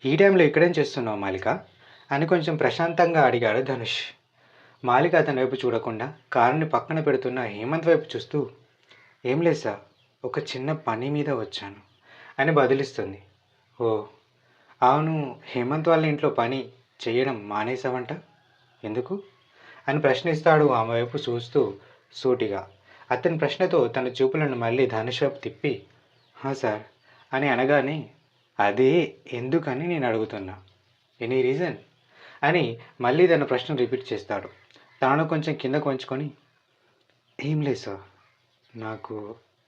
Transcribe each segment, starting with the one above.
ఈ టైంలో ఇక్కడేం చేస్తున్నావు మాలిక అని కొంచెం ప్రశాంతంగా అడిగాడు ధనుష్. మాలిక అతని వైపు చూడకుండా కారుని పక్కన పెడుతున్న హేమంత్ వైపు చూస్తూ, ఏం లేదు సార్, ఒక చిన్న పని మీద వచ్చాను అని బదిలిస్తుంది. ఓ అవును, హేమంత్ వాళ్ళ ఇంట్లో పని చెయ్యడం మానేసావంట, ఎందుకు అని ప్రశ్నిస్తాడు ఆమె వైపు చూస్తూ సూటిగా. అతని ప్రశ్నతో తన చూపులను మళ్ళీ ధనుష్ వైపు తిప్పి, సార్ అని అనగానే, అదే ఎందుకని నేను అడుగుతున్నా, ఎనీ రీజన్ అని మళ్ళీ తన ప్రశ్న రిపీట్ చేస్తాడు. తాను కొంచెం కిందకు వంచుకొని, ఏం లేదు సార్, నాకు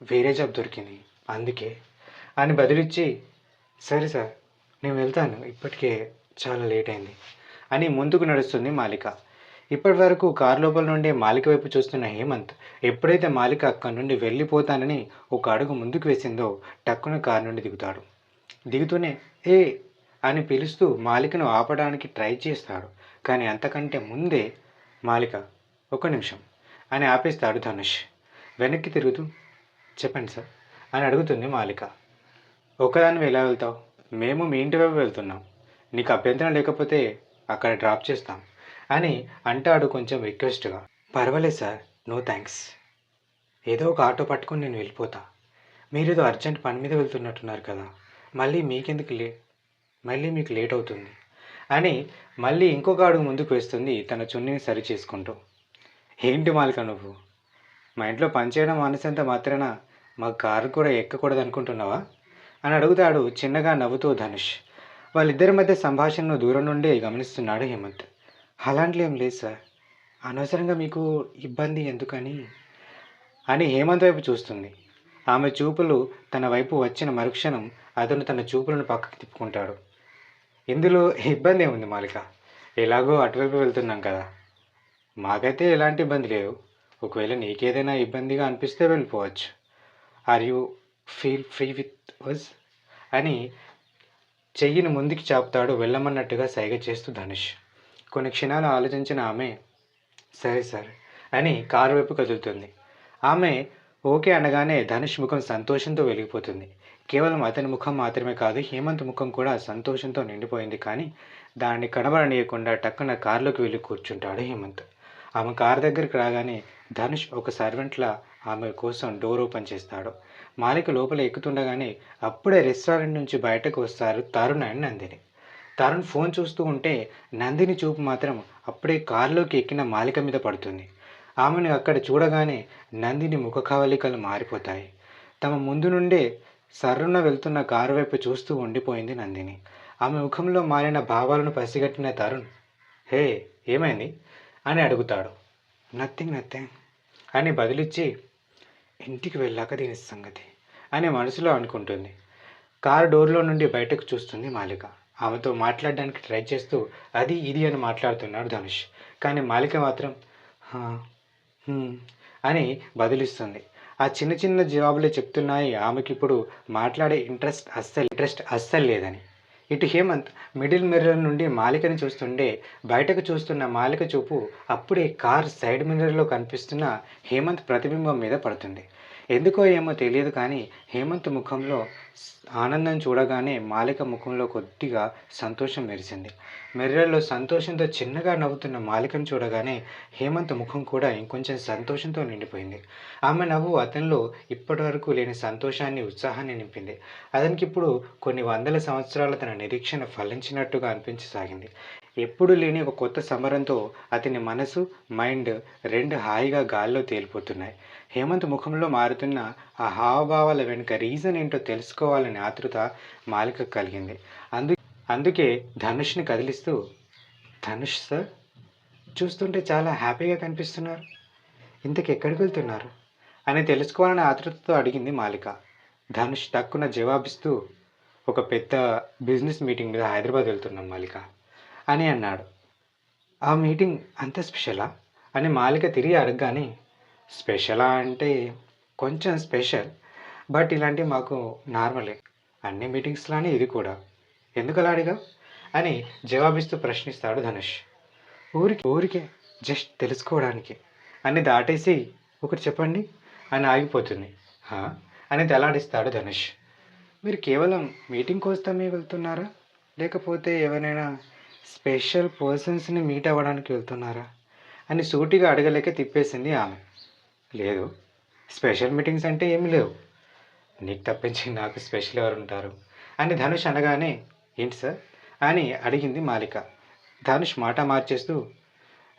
వేరే జాబ్ దొరికింది అందుకే అని బదిలిచ్చి, సరే సార్ నేను వెళ్తాను, ఇప్పటికే చాలా లేట్ అయింది అని ముందుకు నడుస్తుంది మాలిక. ఇప్పటి వరకు కారు లోపల నుండి మాలిక వైపు చూస్తున్న హేమంత్ ఎప్పుడైతే మాలిక అక్కడి నుండి వెళ్ళిపోతానని ఒక అడుగు ముందుకు వేసిందో టక్కున కారు నుండి దిగుతాడు. దిగుతూనే ఏ అని పిలుస్తూ మాలికను ఆపడానికి ట్రై చేస్తాడు. కానీ అంతకంటే ముందే మాలిక ఒక్క నిమిషం అని ఆపేస్తాడు ధనుష్. వెనక్కి తిరుగుతూ, చెప్పండి సార్ అని అడుగుతుంది మాలిక. ఒక్కదాన్ని ఎలా వెళ్తావు, మేము మీ ఇంటి వైపు వెళ్తున్నాం, నీకు అభ్యంతరం లేకపోతే అక్కడ డ్రాప్ చేస్తాం అని అంటాడు కొంచెం రిక్వెస్ట్గా. పర్వాలేదు సార్, నో థ్యాంక్స్, ఏదో ఒక ఆటో పట్టుకొని నేను వెళ్ళిపోతా, మీరేదో అర్జెంట్ పని మీద వెళ్తున్నట్టున్నారు కదా, మళ్ళీ మీకు లేట్ అవుతుంది అని మళ్ళీ ఇంకొక అడుగు ముందుకు వేస్తుంది తన చున్నీని సరి చేసుకుంటూ. ఏంటి మాలిక నువ్వు, మా ఇంట్లో పనిచేయడం మానేసేంత మాత్రాన మా కారు కూడా ఎక్కకూడదు అనుకుంటున్నావా అని అడుగుతాడు చిన్నగా నవ్వుతూ ధనుష్. వాళ్ళిద్దరి మధ్య సంభాషణను దూరం నుండి గమనిస్తున్నాడు హేమంత్. అలాంటివి ఏం లేదు సార్, అనవసరంగా మీకు ఇబ్బంది ఎందుకని అని హేమంత్ వైపు చూస్తుంది. ఆమె చూపులు తన వైపు వచ్చిన మరుక్షణం అతను తన చూపులను పక్కకు తిప్పుకుంటాడు. ఇందులో ఇబ్బంది ఏముంది మాలిక, ఎలాగో అటువైపు వెళ్తున్నాం కదా, మాకైతే ఎలాంటి ఇబ్బంది లేదు, ఒకవేళ నీకేదైనా ఇబ్బందిగా అనిపిస్తే వెళ్ళిపోవచ్చు, are you feel free with us అని చెయ్యిని ముందుకి చాపుతాడు వెళ్ళమన్నట్టుగా సైగ చేస్తూ ధనుష్. కొన్ని క్షణాలు ఆలోచించిన ఆమె, సరే సార్ అని కారు వైపు కదులుతుంది. ఆమె ఓకే అనగానే ధనుష్ ముఖం సంతోషంతో వెలిగిపోతుంది. కేవలం అతని ముఖం మాత్రమే కాదు, హేమంత్ ముఖం కూడా సంతోషంతో నిండిపోయింది. కానీ దాన్ని కనబడనీయకుండా టక్కున కారులోకి వెళ్ళి కూర్చుంటాడు హేమంత్. ఆమె కారు దగ్గరికి రాగానే ధనుష్ ఒక సర్వెంట్లా ఆమె కోసం డోర్ ఓపెన్ చేస్తాడు. మాలిక లోపల ఎక్కుతుండగానే అప్పుడే రెస్టారెంట్ నుంచి బయటకు వస్తారు తరుణ్ అండ్ నందిని. తరుణ్ ఫోన్ చూస్తూ ఉంటే నందిని చూపు మాత్రం అప్పుడే కారులోకి ఎక్కిన మాలిక మీద పడుతుంది. ఆమెను అక్కడ చూడగానే నందిని ముఖ కవళికలు మారిపోతాయి. తమ ముందు నుండే సర్రున వెళ్తున్న కారు వైపు చూస్తూ ఉండిపోయింది నందిని. ఆమె ముఖంలో మారిన భావాలను పసిగట్టిన తరుణ్, హే ఏమైంది అని అడుగుతాడు. నథింగ్ నథింగ్ అని బదిలిచ్చి, ఇంటికి వెళ్ళాక దీని సంగతి అని మనసులో అనుకుంటుంది. కారు డోర్లో నుండి బయటకు చూస్తుంది మాలిక. ఆమెతో మాట్లాడడానికి ట్రై చేస్తూ అది ఇది అని మాట్లాడుతున్నాడు ధనుష్. కానీ మాలిక మాత్రం అని బదిలిస్తుంది. ఆ చిన్న చిన్న జవాబులే చెప్తున్నాయి ఆమెకిప్పుడు మాట్లాడే ఇంట్రెస్ట్ అస్సలు లేదని. ఇటు హేమంత్ మిడిల్ మిర్రర్ నుండి మాలికని చూస్తుండే బయటకు చూస్తున్న మాలిక చూపు అప్పుడే కార్ సైడ్ మిర్రర్లో కనిపిస్తున్న హేమంత్ ప్రతిబింబం మీద పడుతుంది. ఎందుకో ఏమో తెలియదు కానీ హేమంత్ ముఖంలో ఆనందం చూడగానే మాలిక ముఖంలో కొద్దిగా సంతోషం మెరిసింది. మిర్రర్లో సంతోషంతో చిన్నగా నవ్వుతున్న మాలికను చూడగానే హేమంత్ ముఖం కూడా ఇంకొంచెం సంతోషంతో నిండిపోయింది. ఆమె నవ్వు అతనిలో ఇప్పటివరకు లేని సంతోషాన్ని, ఉత్సాహాన్ని నింపింది. అతనికి ఇప్పుడు కొన్ని వందల సంవత్సరాల తన నిరీక్షణ ఫలించినట్టుగా అనిపించసాగింది. ఎప్పుడు లేని ఒక కొత్త సమరంతో అతని మనసు, మైండ్ రెండు హాయిగా గాల్లో తేలిపోతున్నాయి. హేమంత్ ముఖంలో మారుతున్న ఆ హావభావాల వెనుక రీజన్ ఏంటో తెలుసుకోవాలని ఆతృత మాలిక కలిగింది. అందుకే ధనుష్ని కదిలిస్తూ, ధనుష్ సార్, చూస్తుంటే చాలా హ్యాపీగా కనిపిస్తున్నారు, ఇంతకు ఎక్కడికి వెళ్తున్నారు అని తెలుసుకోవాలని ఆతృతతో అడిగింది మాలిక. ధనుష్ టక్కున జవాబిస్తూ, ఒక పెద్ద బిజినెస్ మీటింగ్ మీద హైదరాబాద్ వెళ్తున్నాం మాలిక అని అన్నాడు. ఆ మీటింగ్ అంత స్పెషలా అని మాలిక తిరిగి అడగగానే, స్పెషలా అంటే కొంచెం స్పెషల్, బట్ ఇలాంటివి మాకు నార్మలే, అన్ని మీటింగ్స్లానే ఇది కూడా, ఎందుకు అలా అడిగా అని జవాబిస్తూ ప్రశ్నిస్తాడు ధనుష్. ఊరికే జస్ట్ తెలుసుకోవడానికి అని దాటేసి, ఒకటి చెప్పండి అని ఆగిపోతుంది. అని తెలాడిస్తాడు ధనుష్. మీరు కేవలం మీటింగ్ కోసమే వెళ్తున్నారా లేకపోతే ఎవరైనా స్పెషల్ పర్సన్స్‌ని మీట్ అవ్వడానికి వెళ్తున్నారా? అని సూటిగా అడగలేక తిప్పేసింది ఆమె. లేదు. స్పెషల్ మీటింగ్స్ అంటే ఏమి లేవు. నీకు తప్పించి నాకు స్పెషల్ ఎవరుంటారు? అని ధనుష్ అనగానే, ఏంటి సార్? అని అడిగింది మాలిక. ధనుష్ మాట మార్చేస్తూ,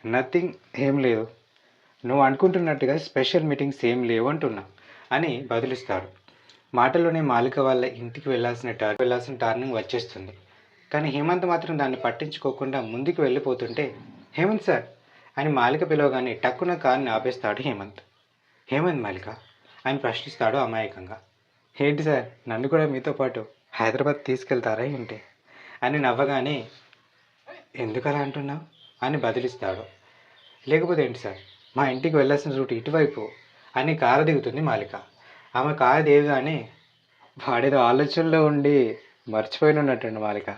నథింగ్, ఏం లేదు. నువ్వు అనుకుంటున్నట్టుగా స్పెషల్ మీటింగ్స్ ఏం లేవు అంటున్నా అని బదులిస్తాడు. మాటల్లోనే మాలిక వాళ్ళ ఇంటికి వెళ్ళాల్సిన టర్నింగ్ వచ్చేస్తుంది. కానీ హేమంత్ మాత్రం దాన్ని పట్టించుకోకుండా ముందుకు వెళ్ళిపోతుంటే, హేమంత్ సార్ అని మాలిక పిలవగానే టక్కున కార్ని ఆపేస్తాడు హేమంత్. హేమంత్ మాలిక అని ప్రశ్నిస్తాడు అమాయకంగా. ఏంటి సార్, నన్ను కూడా మీతో పాటు హైదరాబాద్ తీసుకెళ్తారా ఏంటి? అని నవ్వగానే, ఎందుకలా అంటున్నావు అని బదిలిస్తాడు. లేకపోతే ఏంటి సార్, మా ఇంటికి వెళ్ళాల్సిన రూట్ ఇటువైపు అని కారు దిగుతుంది మాలిక. ఆమె కారు దిగగానే, వాడేదో ఆలోచనలో ఉండి మర్చిపోయినట్టుండి మాలిక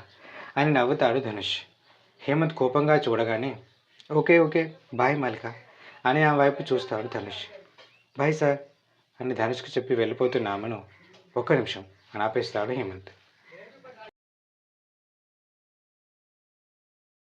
అని నవ్వుతాడు ధనుష్. హేమంత్ కోపంగా చూడగానే, ఓకే ఓకే, బాయ్ మాలిక అని ఆ వైపు చూస్తాడు ధనుష్. బాయ్ సార్ అని ధనుష్కి చెప్పి వెళ్ళిపోతున్న ఆమెను, ఒక్క నిమిషం అని ఆపేస్తాడు హేమంత్.